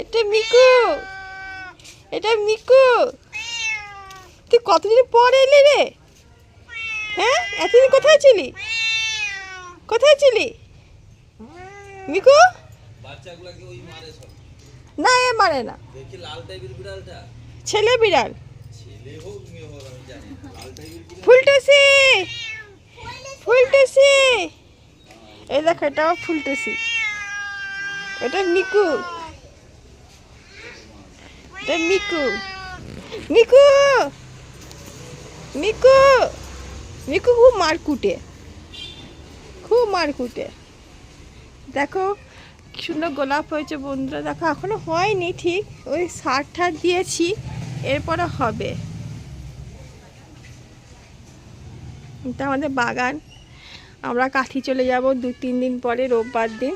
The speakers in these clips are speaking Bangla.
এটা মিকু, এটা মিকু। তুই কতদিন পর এলি রে? হ্যাঁ, এতদিন কোথায় ছিলি? কোথায় ছিলি মিকু? না, এ মারে না। ছেলে বিড়াল। ফুলটুসি, ফুলটুসি। এই দেখো, এটা আমার ফুলটুসি। এটা মিকু, এটা মিকু। মিকু, মিকু, মিকু খুব মারকুটে, খুব মারকুটে। দেখো কি সুন্দর গোলাপ হয়েছে বন্ধুরা। দেখো এখনো হয়নি ঠিক, ওই সার ঠার দিয়েছি, এরপরে হবে। এটা আমাদের বাগান। আমরা কাঠি চলে যাব 2-3 দিন পরে, রোববার দিন।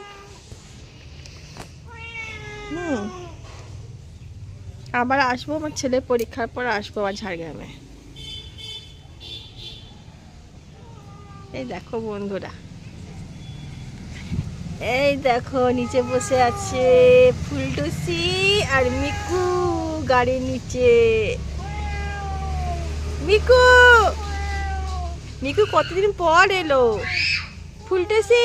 আবার আসবো, আমার ছেলে পরীক্ষার পর আসবো আবার ঝাড়গ্রামে। এই দেখো বন্ধুরা, এই দেখো নিচে বসে আছে ফুলটুসি আর মিকু গাড়ির নিচে। মিকু, মিকু কতদিন পর এলো। ফুলটুসি,